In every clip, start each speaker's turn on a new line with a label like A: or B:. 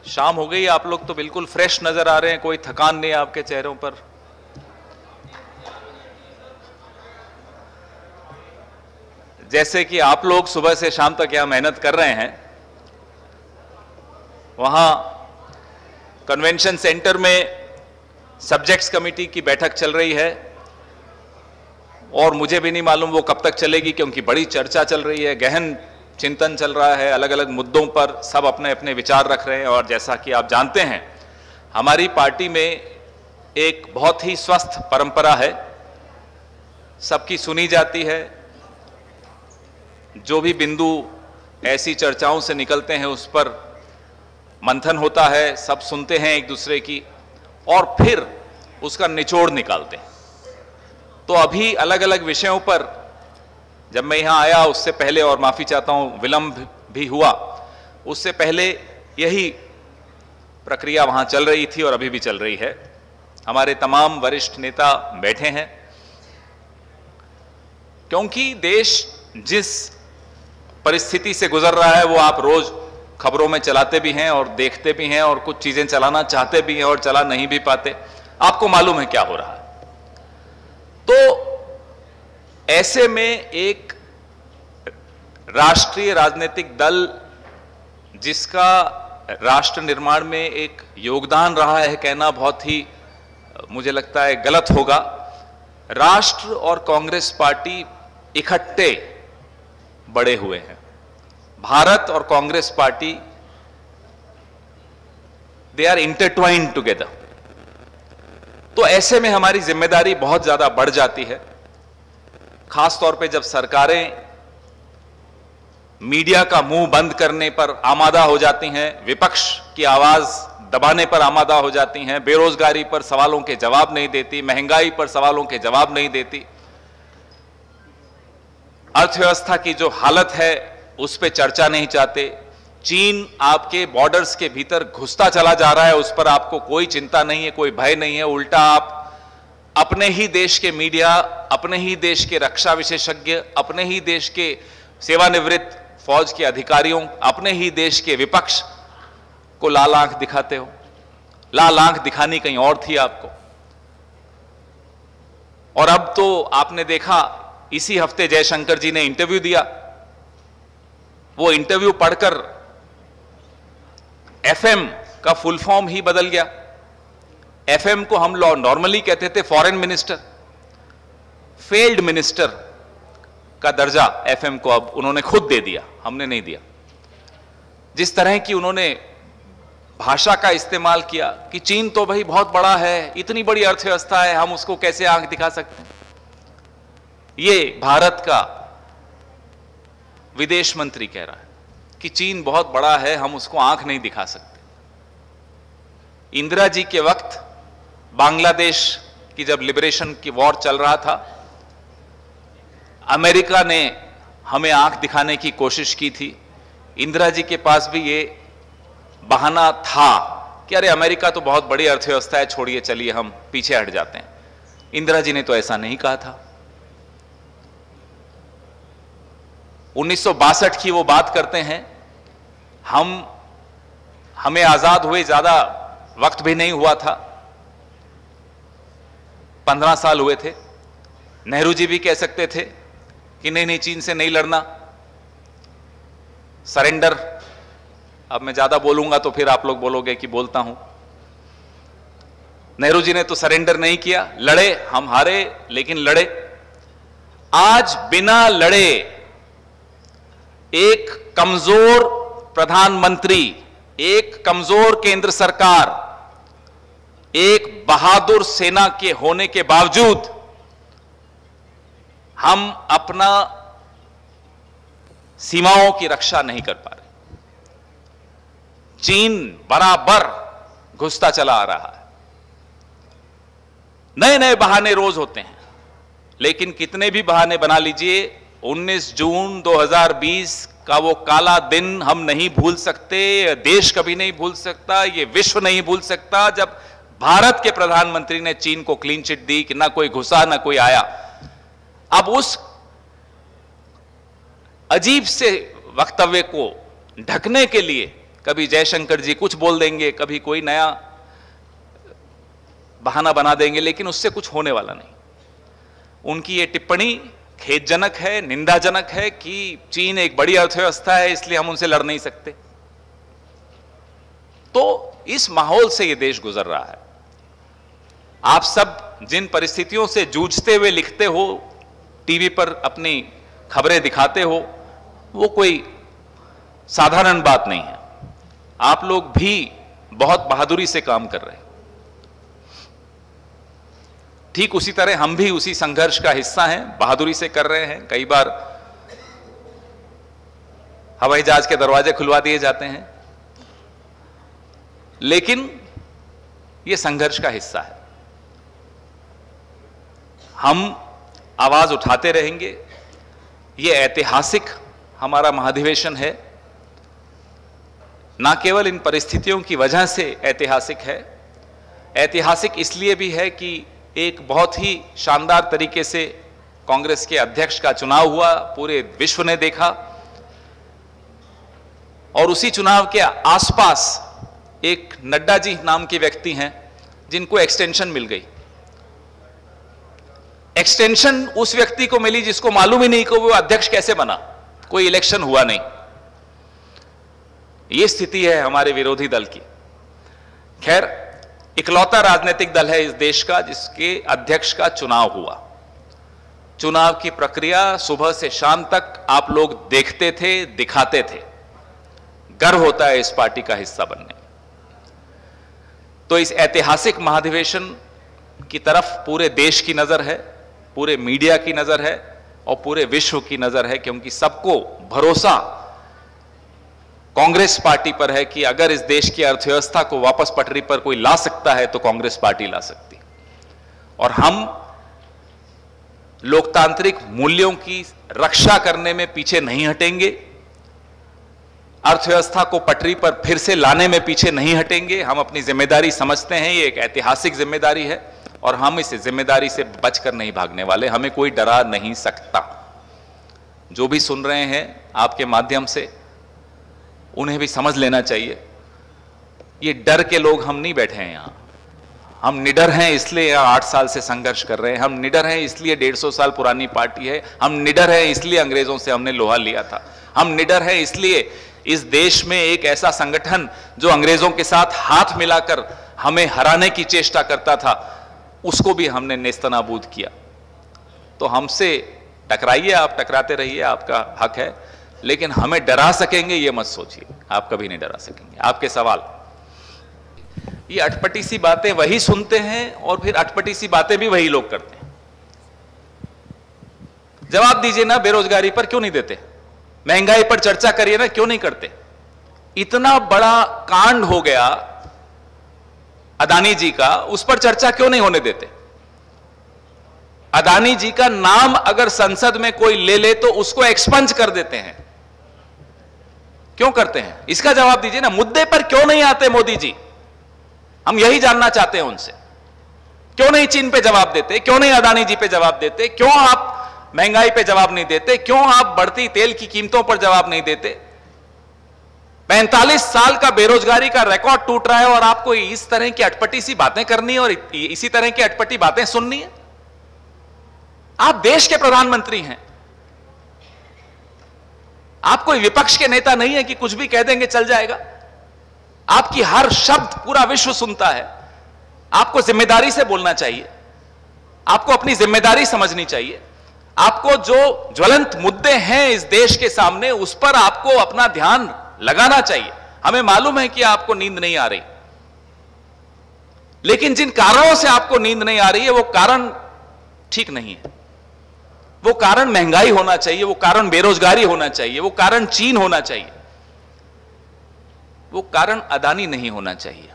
A: शाम हो गई, आप लोग तो बिल्कुल फ्रेश नजर आ रहे हैं, कोई थकान नहीं है आपके चेहरों पर। जैसे कि आप लोग सुबह से शाम तक यहां मेहनत कर रहे हैं, वहां कन्वेंशन सेंटर में सब्जेक्ट्स कमेटी की बैठक चल रही है और मुझे भी नहीं मालूम वो कब तक चलेगी, क्योंकि बड़ी चर्चा चल रही है, गहन चिंतन चल रहा है, अलग अलग मुद्दों पर सब अपने अपने विचार रख रहे हैं। और जैसा कि आप जानते हैं, हमारी पार्टी में एक बहुत ही स्वस्थ परंपरा है, सबकी सुनी जाती है, जो भी बिंदु ऐसी चर्चाओं से निकलते हैं उस पर मंथन होता है, सब सुनते हैं एक दूसरे की और फिर उसका निचोड़ निकालते हैं। तो अभी अलग अलग विषयों पर जब मैं यहां आया, उससे पहले, और माफी चाहता हूं विलंब भी हुआ, उससे पहले यही प्रक्रिया वहां चल रही थी और अभी भी चल रही है। हमारे तमाम वरिष्ठ नेता बैठे हैं, क्योंकि देश जिस परिस्थिति से गुजर रहा है वो आप रोज खबरों में चलाते भी हैं और देखते भी हैं, और कुछ चीजें चलाना चाहते भी हैं और चला नहीं भी पाते। आपको मालूम है क्या हो रहा है। तो ऐसे में एक राष्ट्रीय राजनीतिक दल जिसका राष्ट्र निर्माण में एक योगदान रहा है, कहना बहुत ही मुझे लगता है गलत होगा। राष्ट्र और कांग्रेस पार्टी इकट्ठे बड़े हुए हैं। भारत और Congress party, they are intertwined together. तो ऐसे में हमारी जिम्मेदारी बहुत ज्यादा बढ़ जाती है, खासतौर पे जब सरकारें मीडिया का मुंह बंद करने पर आमादा हो जाती हैं, विपक्ष की आवाज दबाने पर आमादा हो जाती हैं, बेरोजगारी पर सवालों के जवाब नहीं देती, महंगाई पर सवालों के जवाब नहीं देती, अर्थव्यवस्था की जो हालत है उस पर चर्चा नहीं चाहते, चीन आपके बॉर्डर्स के भीतर घुसता चला जा रहा है, उस पर आपको कोई चिंता नहीं है, कोई भय नहीं है। उल्टा आप अपने ही देश के मीडिया, अपने ही देश के रक्षा विशेषज्ञ, अपने ही देश के सेवानिवृत्त फौज के अधिकारियों, अपने ही देश के विपक्ष को लाल आंख दिखाते हो। लाल आंख दिखानी कहीं और थी आपको। और अब तो आपने देखा, इसी हफ्ते जयशंकर जी ने इंटरव्यू दिया, वो इंटरव्यू पढ़कर एफएम का फुल फॉर्म ही बदल गया। एफएम को हम नॉर्मली कहते थे फॉरेन मिनिस्टर, फेल्ड मिनिस्टर का दर्जा एफएम को अब उन्होंने खुद दे दिया, हमने नहीं दिया। जिस तरह की उन्होंने भाषा का इस्तेमाल किया कि चीन तो भाई बहुत बड़ा है, इतनी बड़ी अर्थव्यवस्था है, हम उसको कैसे आंख दिखा सकते हैं। ये भारत का विदेश मंत्री कह रहा है कि चीन बहुत बड़ा है, हम उसको आंख नहीं दिखा सकते। इंदिरा जी के वक्त बांग्लादेश की जब लिबरेशन की वॉर चल रहा था, अमेरिका ने हमें आंख दिखाने की कोशिश की थी। इंदिरा जी के पास भी ये बहाना था कि अरे अमेरिका तो बहुत बड़ी अर्थव्यवस्था है, छोड़िए, चलिए हम पीछे हट जाते हैं। इंदिरा जी ने तो ऐसा नहीं कहा था। 1962 की वो बात करते हैं, हमें आजाद हुए ज्यादा वक्त भी नहीं हुआ था, 15 साल हुए थे। नेहरू जी भी कह सकते थे कि नहीं नहीं, चीन से नहीं लड़ना, सरेंडर। अब मैं ज्यादा बोलूंगा तो फिर आप लोग बोलोगे कि बोलता हूं। नेहरू जी ने तो सरेंडर नहीं किया, लड़े, हम हारे लेकिन लड़े। आज बिना लड़े एक कमजोर प्रधानमंत्री, एक कमजोर केंद्र सरकार, एक बहादुर सेना के होने के बावजूद हम अपना सीमाओं की रक्षा नहीं कर पा रहे। चीन बराबर घुसता चला आ रहा है। नए नए बहाने रोज होते हैं, लेकिन कितने भी बहाने बना लीजिए, 19 जून 2020 का वो काला दिन हम नहीं भूल सकते, देश कभी नहीं भूल सकता, ये विश्व नहीं भूल सकता, जब भारत के प्रधानमंत्री ने चीन को क्लीन चिट दी कि ना कोई घुसा ना कोई आया। अब उस अजीब से वक्तव्य को ढकने के लिए कभी जयशंकर जी कुछ बोल देंगे, कभी कोई नया बहाना बना देंगे, लेकिन उससे कुछ होने वाला नहीं। उनकी ये टिप्पणी खेदजनक है, निंदाजनक है कि चीन एक बड़ी अर्थव्यवस्था है इसलिए हम उनसे लड़ नहीं सकते। तो इस माहौल से ये देश गुजर रहा है। आप सब जिन परिस्थितियों से जूझते हुए लिखते हो, टीवी पर अपनी खबरें दिखाते हो, वो कोई साधारण बात नहीं है। आप लोग भी बहुत बहादुरी से काम कर रहे हैं। ठीक उसी तरह हम भी उसी संघर्ष का हिस्सा हैं, बहादुरी से कर रहे हैं। कई बार हवाई जहाज के दरवाजे खुलवा दिए जाते हैं, लेकिन यह संघर्ष का हिस्सा है। हम आवाज उठाते रहेंगे। यह ऐतिहासिक हमारा महाधिवेशन है, ना केवल इन परिस्थितियों की वजह से ऐतिहासिक है। ऐतिहासिक इसलिए भी है कि एक बहुत ही शानदार तरीके से कांग्रेस के अध्यक्ष का चुनाव हुआ, पूरे विश्व ने देखा, और उसी चुनाव के आसपास एक नड्डा जी नाम के व्यक्ति हैं जिनको एक्सटेंशन मिल गई। एक्सटेंशन उस व्यक्ति को मिली जिसको मालूम ही नहीं कि वो अध्यक्ष कैसे बना, कोई इलेक्शन हुआ नहीं। ये स्थिति है हमारे विरोधी दल की। खैर, इकलौता राजनीतिक दल है इस देश का जिसके अध्यक्ष का चुनाव हुआ। चुनाव की प्रक्रिया सुबह से शाम तक आप लोग देखते थे, दिखाते थे। गर्व होता है इस पार्टी का हिस्सा बनने। तो इस ऐतिहासिक महाधिवेशन की तरफ पूरे देश की नजर है, पूरे मीडिया की नजर है और पूरे विश्व की नजर है, क्योंकि सबको भरोसा कांग्रेस पार्टी पर है कि अगर इस देश की अर्थव्यवस्था को वापस पटरी पर कोई ला सकता है तो कांग्रेस पार्टी ला सकती। और हम लोकतांत्रिक मूल्यों की रक्षा करने में पीछे नहीं हटेंगे, अर्थव्यवस्था को पटरी पर फिर से लाने में पीछे नहीं हटेंगे। हम अपनी जिम्मेदारी समझते हैं, ये एक ऐतिहासिक जिम्मेदारी है और हम इस जिम्मेदारी से बचकर नहीं भागने वाले। हमें कोई डरा नहीं सकता। जो भी सुन रहे हैं आपके माध्यम से, उन्हें भी समझ लेना चाहिए, ये डर के लोग हम नहीं बैठे हैं यहां। हम निडर हैं इसलिए यहां 8 साल से संघर्ष कर रहे हैं। हम निडर हैं इसलिए 150 साल पुरानी पार्टी है। हम निडर हैं इसलिए अंग्रेजों से हमने लोहा लिया था। हम निडर हैं इसलिए इस देश में एक ऐसा संगठन जो अंग्रेजों के साथ हाथ मिलाकर हमें हराने की चेष्टा करता था, उसको भी हमने नेस्तनाबूद किया। तो हमसे टकराइए, आप टकराते रहिए, आपका हक है, लेकिन हमें डरा सकेंगे ये मत सोचिए। आप कभी नहीं डरा सकेंगे। आपके सवाल, ये अटपटी सी बातें वही सुनते हैं और फिर अटपटी सी बातें भी वही लोग करते हैं। जवाब दीजिए ना, बेरोजगारी पर क्यों नहीं देते? महंगाई पर चर्चा करिए ना, क्यों नहीं करते? इतना बड़ा कांड हो गया अदानी जी का, उस पर चर्चा क्यों नहीं होने देते? अदानी जी का नाम अगर संसद में कोई ले ले तो उसको एक्सपंज कर देते हैं। क्यों करते हैं? इसका जवाब दीजिए ना। मुद्दे पर क्यों नहीं आते मोदी जी? हम यही जानना चाहते हैं उनसे। क्यों नहीं चीन पे जवाब देते? क्यों नहीं अदानी जी पे जवाब देते? क्यों आप महंगाई पे जवाब नहीं देते? क्यों आप बढ़ती तेल की कीमतों पर जवाब नहीं देते? 45 साल का बेरोजगारी का रिकॉर्ड टूट रहा है और आपको इस तरह की अटपटी सी बातें करनी है और इसी तरह की अटपटी बातें सुननी है। आप देश के प्रधानमंत्री हैं, आप कोई विपक्ष के नेता नहीं है कि कुछ भी कह देंगे चल जाएगा। आपकी हर शब्द पूरा विश्व सुनता है। आपको जिम्मेदारी से बोलना चाहिए, आपको अपनी जिम्मेदारी समझनी चाहिए। आपको जो ज्वलंत मुद्दे हैं इस देश के सामने, उस पर आपको अपना ध्यान लगाना चाहिए। हमें मालूम है कि आपको नींद नहीं आ रही, लेकिन जिन कारणों से आपको नींद नहीं आ रही है वो कारण ठीक नहीं है। वो कारण महंगाई होना चाहिए, वो कारण बेरोजगारी होना चाहिए, वो कारण चीन होना चाहिए, वो कारण अदानी नहीं होना चाहिए।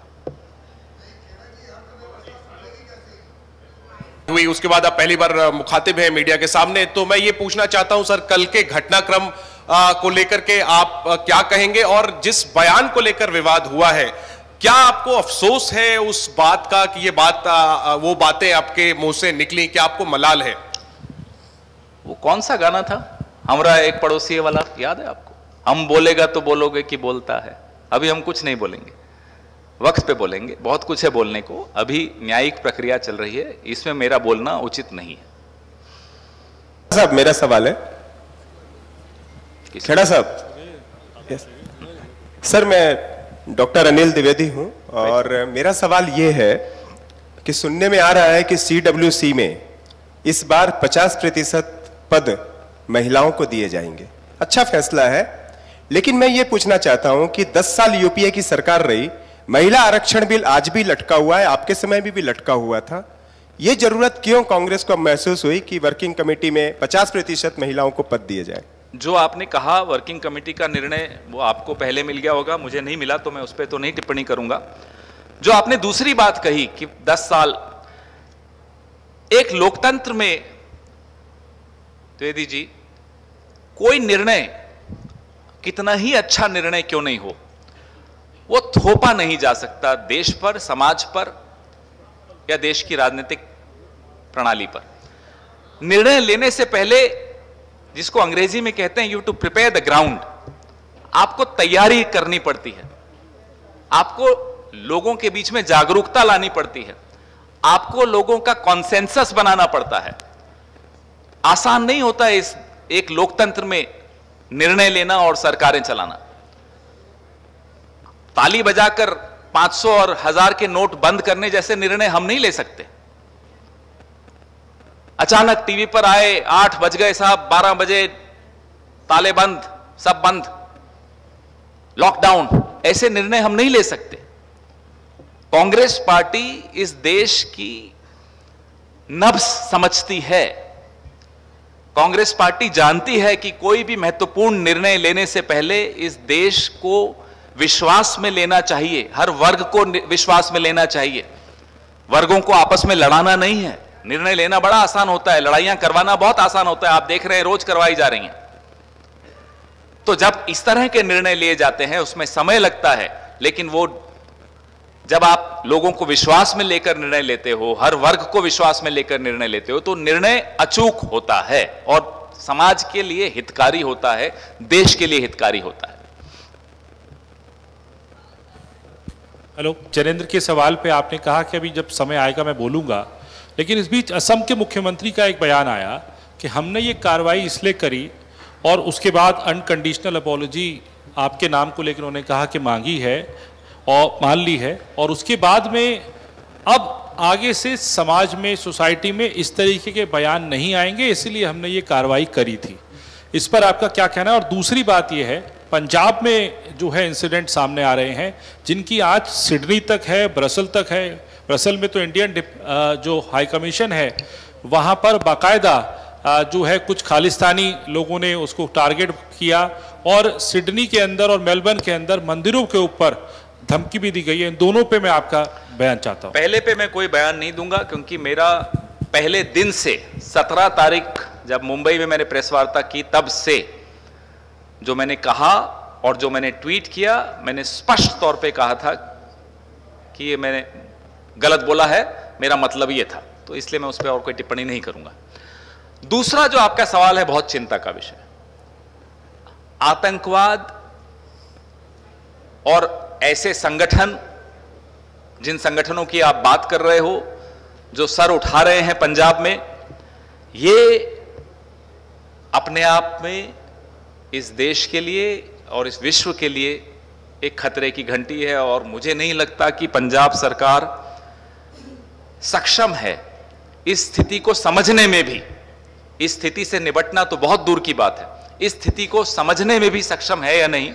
B: हुई उसके बाद आप पहली बार मुखातिब हैं मीडिया के सामने, तो मैं ये पूछना चाहता हूं सर, कल के घटनाक्रम को लेकर के आप क्या कहेंगे? और जिस बयान को लेकर विवाद हुआ है, क्या आपको अफसोस है उस बात का कि ये बात वो बातें आपके मुंह से निकली? क्या आपको मलाल है?
A: वो कौन सा गाना था, हमरा एक पड़ोसी वाला, याद है आपको? हम बोलेगा तो बोलोगे कि बोलता है। अभी हम कुछ नहीं बोलेंगे, वक्त पे बोलेंगे। बहुत कुछ है बोलने को, अभी न्यायिक प्रक्रिया चल रही है, इसमें मेरा बोलना उचित नहीं है।
C: साहब मेरा सवाल है, खेड़ा साहब। सर मैं डॉक्टर अनिल द्विवेदी हूं और मेरा सवाल यह है कि सुनने में आ रहा है कि CWC में इस बार 50% पद महिलाओं को दिए जाएंगे। अच्छा फैसला है, लेकिन मैं ये पूछना चाहता हूं कि 10 साल यूपीए की सरकार रही, महिला आरक्षण बिल आज भी लटका हुआ है, आपके समय भी लटका हुआ था। ये जरूरत क्यों कांग्रेस को महसूस हुई कि वर्किंग कमेटी में 50% महिलाओं को पद दिए जाए?
A: जो आपने कहा वर्किंग कमेटी का निर्णय वो आपको पहले मिल गया होगा, मुझे नहीं मिला, तो मैं उस पर तो नहीं टिप्पणी करूंगा। जो आपने दूसरी बात कही कि 10 साल, एक लोकतंत्र में द्विवेदी जी, कोई निर्णय कितना ही अच्छा निर्णय क्यों नहीं हो, वो थोपा नहीं जा सकता देश पर, समाज पर या देश की राजनीतिक प्रणाली पर। निर्णय लेने से पहले, जिसको अंग्रेजी में कहते हैं you to prepare the ground, आपको तैयारी करनी पड़ती है, आपको लोगों के बीच में जागरूकता लानी पड़ती है, आपको लोगों का कॉन्सेंसस बनाना पड़ता है। आसान नहीं होता है इस एक लोकतंत्र में निर्णय लेना और सरकारें चलाना। ताली बजाकर 500 और 1000 के नोट बंद करने जैसे निर्णय हम नहीं ले सकते। अचानक टीवी पर आए, 8 बज गए साहब, 12 बजे ताले बंद, सब बंद, लॉकडाउन, ऐसे निर्णय हम नहीं ले सकते। कांग्रेस पार्टी इस देश की नब्ज समझती है। कांग्रेस पार्टी जानती है कि कोई भी महत्वपूर्ण निर्णय लेने से पहले इस देश को विश्वास में लेना चाहिए, हर वर्ग को विश्वास में लेना चाहिए। वर्गों को आपस में लड़ाना नहीं है। निर्णय लेना बड़ा आसान होता है, लड़ाइयां करवाना बहुत आसान होता है। आप देख रहे हैं रोज करवाई जा रही हैं। तो जब इस तरह के निर्णय लिए जाते हैं उसमें समय लगता है, लेकिन वो जब आप लोगों को विश्वास में लेकर निर्णय लेते हो, हर वर्ग को विश्वास में लेकर निर्णय लेते हो, तो निर्णय अचूक होता है और समाज के लिए हितकारी होता है, देश के लिए हितकारी होता है।
D: हेलो, चरेंद्र के सवाल पे आपने कहा कि अभी जब समय आएगा मैं बोलूंगा, लेकिन इस बीच असम के मुख्यमंत्री का एक बयान आया कि हमने ये कार्रवाई इसलिए करी और उसके बाद अनकंडीशनल अपॉलॉजी आपके नाम को लेकर उन्होंने कहा कि मांगी है और मान ली है, और उसके बाद में अब आगे से समाज में, सोसाइटी में इस तरीके के बयान नहीं आएंगे, इसलिए हमने ये कार्रवाई करी थी। इस पर आपका क्या कहना है? और दूसरी बात ये है, पंजाब में जो है इंसिडेंट सामने आ रहे हैं जिनकी आज सिडनी तक है, ब्रसल तक है। ब्रसल में तो इंडियन जो हाई कमीशन है वहाँ पर बाकायदा जो है कुछ खालिस्तानी लोगों ने उसको टारगेट किया, और सिडनी के अंदर और मेलबर्न के अंदर मंदिरों के ऊपर धमकी भी दी गई है। इन दोनों पे मैं आपका बयान चाहता हूं।
A: पहले पे मैं कोई बयान नहीं दूंगा, क्योंकि मेरा पहले दिन से 17 तारीख जब मुंबई में मैंने प्रेस वार्ता की तब से जो मैंने कहा और जो मैंने ट्वीट किया, मैंने स्पष्ट तौर पे कहा था कि ये मैंने गलत बोला है, मेरा मतलब ये था। तो इसलिए मैं उस पर और कोई टिप्पणी नहीं करूंगा। दूसरा जो आपका सवाल है, बहुत चिंता का विषय, आतंकवाद और ऐसे संगठन, जिन संगठनों की आप बात कर रहे हो, जो सर उठा रहे हैं पंजाब में, ये अपने आप में इस देश के लिए और इस विश्व के लिए एक खतरे की घंटी है। और मुझे नहीं लगता कि पंजाब सरकार सक्षम है इस स्थिति को समझने में भी। इस स्थिति से निपटना तो बहुत दूर की बात है, इस स्थिति को समझने में भी सक्षम है या नहीं,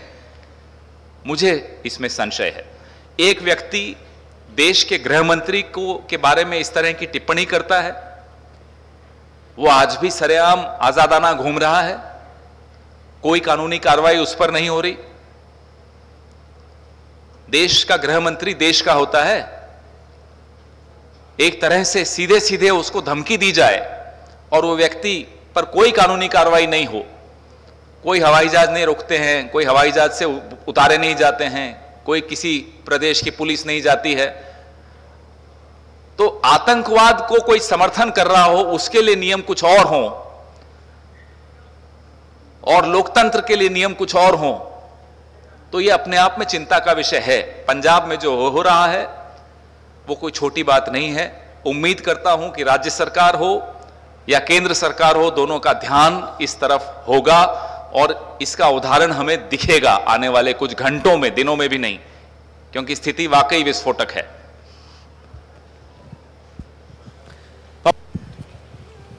A: मुझे इसमें संशय है। एक व्यक्ति देश के गृह मंत्री के बारे में इस तरह की टिप्पणी करता है, वो आज भी सरेआम आजादाना घूम रहा है, कोई कानूनी कार्रवाई उस पर नहीं हो रही। देश का गृह मंत्री देश का होता है, एक तरह से सीधे सीधे उसको धमकी दी जाए और वो व्यक्ति पर कोई कानूनी कार्रवाई नहीं हो, कोई हवाई जहाज नहीं रोकते हैं, कोई हवाई जहाज से उतारे नहीं जाते हैं, कोई किसी प्रदेश की पुलिस नहीं जाती है, तो आतंकवाद को कोई समर्थन कर रहा हो उसके लिए नियम कुछ और हों और लोकतंत्र के लिए नियम कुछ और हों, तो ये अपने आप में चिंता का विषय है। पंजाब में जो हो रहा है वो कोई छोटी बात नहीं है। उम्मीद करता हूं कि राज्य सरकार हो या केंद्र सरकार हो, दोनों का ध्यान इस तरफ होगा और इसका उदाहरण हमें दिखेगा आने वाले कुछ घंटों में, दिनों में भी नहीं, क्योंकि स्थिति वाकई विस्फोटक है।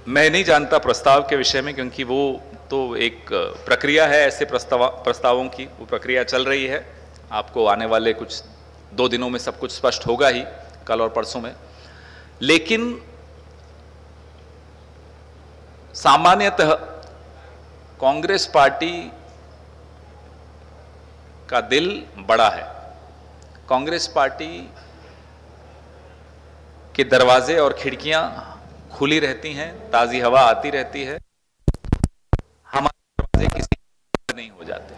A: मैं नहीं जानता प्रस्ताव के विषय में, क्योंकि वो तो एक प्रक्रिया है ऐसे प्रस्तावों की, वो प्रक्रिया चल रही है। आपको आने वाले कुछ 2 दिनों में सब कुछ स्पष्ट होगा ही, कल और परसों में। लेकिन सामान्यतः कांग्रेस पार्टी का दिल बड़ा है। कांग्रेस पार्टी के दरवाजे और खिड़कियां खुली रहती हैं, ताजी हवा आती रहती है। हमारे दरवाजे किसी नहीं हो जाते।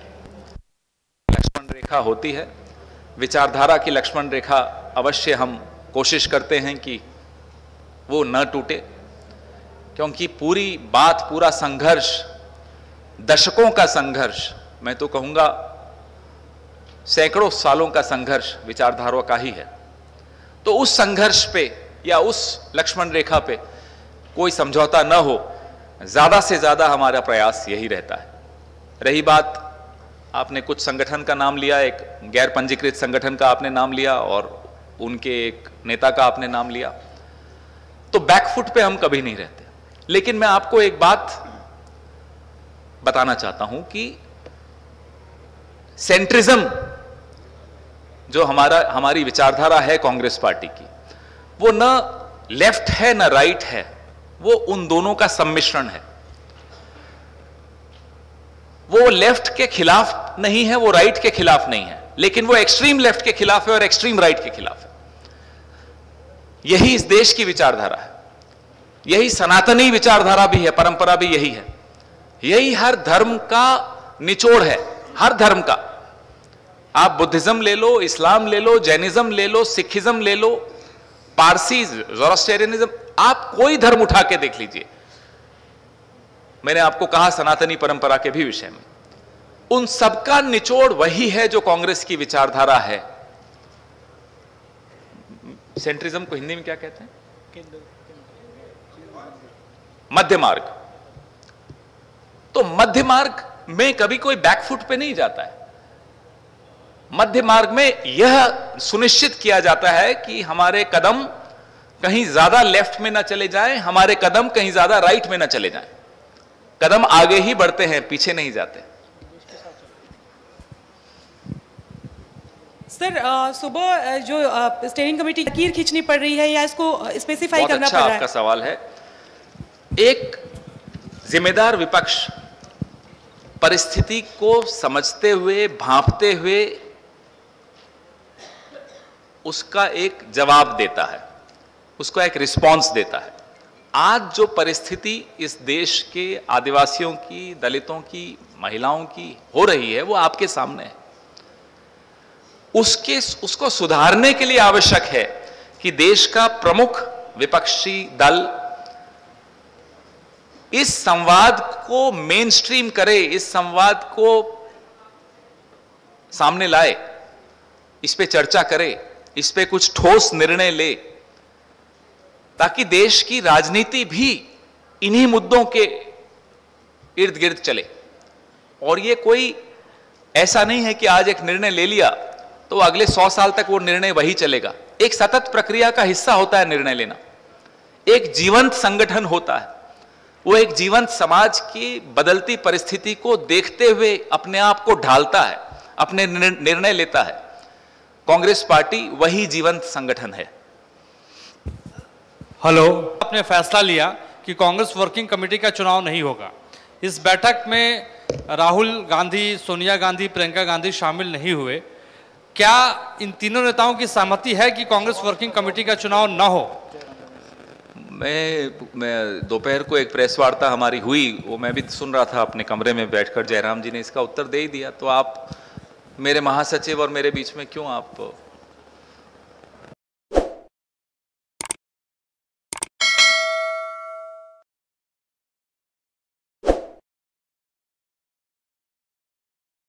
A: लक्ष्मण रेखा होती है, विचारधारा की लक्ष्मण रेखा अवश्य हम कोशिश करते हैं कि वो न टूटे, क्योंकि पूरी बात, पूरा संघर्ष, दशकों का संघर्ष, मैं तो कहूंगा सैकड़ों सालों का संघर्ष विचारधारा का ही है। तो उस संघर्ष पे या उस लक्ष्मण रेखा पे कोई समझौता न हो, ज्यादा से ज्यादा हमारा प्रयास यही रहता है। रही बात, आपने कुछ संगठन का नाम लिया, एक गैर पंजीकृत संगठन का आपने नाम लिया और उनके एक नेता का आपने नाम लिया, तो बैकफुट पे हम कभी नहीं रहते। लेकिन मैं आपको एक बात बताना चाहता हूं कि सेंट्रिज्म जो हमारी विचारधारा है कांग्रेस पार्टी की, वो न लेफ्ट है न राइट है, वो उन दोनों का सम्मिश्रण है। वो लेफ्ट के खिलाफ नहीं है, वो राइट के खिलाफ नहीं है, लेकिन वो एक्सट्रीम लेफ्ट के खिलाफ है और एक्सट्रीम राइट के खिलाफ है। यही इस देश की विचारधारा है, यही सनातनी विचारधारा भी है, परंपरा भी यही है, यही हर धर्म का निचोड़ है। हर धर्म का, आप बुद्धिज्म ले लो, इस्लाम ले लो, जैनिज्म ले लो, सिखिज्म ले लो, पारसी, ज़ोरास्ट्रियनिज्म, आप कोई धर्म उठा के देख लीजिए। मैंने आपको कहा सनातनी परंपरा के भी विषय में, उन सबका निचोड़ वही है जो कांग्रेस की विचारधारा है। सेंट्रिज्म को हिंदी में क्या कहते हैं? मध्य मार्ग। तो मध्य मार्ग में कभी कोई बैकफुट पे नहीं जाता है। मध्य मार्ग में यह सुनिश्चित किया जाता है कि हमारे कदम कहीं ज्यादा लेफ्ट में ना चले जाएं, हमारे कदम कहीं ज्यादा राइट में ना चले जाएं। कदम आगे ही बढ़ते हैं, पीछे नहीं जाते।
E: सर, सुबह जो स्टेयरिंग कमेटी की लकीर खींचनी पड़ रही है या इसको स्पेसिफाई करना पड़ रहा है?
A: बहुत अच्छा आपका सवाल है। एक जिम्मेदार विपक्ष परिस्थिति को समझते हुए, भांपते हुए उसका एक जवाब देता है, उसका एक रिस्पॉन्स देता है। आज जो परिस्थिति इस देश के आदिवासियों की, दलितों की, महिलाओं की हो रही है, वो आपके सामने है। उसको सुधारने के लिए आवश्यक है कि देश का प्रमुख विपक्षी दल इस संवाद को मेन स्ट्रीम करे, इस संवाद को सामने लाए, इस पे चर्चा करे, इस पे कुछ ठोस निर्णय ले, ताकि देश की राजनीति भी इन्हीं मुद्दों के इर्द गिर्द चले। और ये कोई ऐसा नहीं है कि आज एक निर्णय ले लिया तो अगले 100 साल तक वो निर्णय वही चलेगा। एक सतत प्रक्रिया का हिस्सा होता है निर्णय लेना, एक जीवंत संगठन होता है, वो एक जीवंत समाज की बदलती परिस्थिति को देखते हुए अपने आप को ढालता है, अपने निर्णय लेता है। कांग्रेस पार्टी वही जीवंत संगठन है।
F: हेलो, आपने फैसला लिया कि कांग्रेस वर्किंग कमेटी का चुनाव नहीं होगा। इस बैठक में राहुल गांधी, सोनिया गांधी, प्रियंका गांधी शामिल नहीं हुए। क्या इन तीनों नेताओं की सहमति है कि कांग्रेस वर्किंग कमेटी का चुनाव न हो?
A: मैं दोपहर को एक प्रेस वार्ता हमारी हुई, वो मैं भी सुन रहा था अपने कमरे में बैठकर। जयराम जी ने इसका उत्तर दे ही दिया, तो आप मेरे महासचिव और मेरे बीच में क्यों आप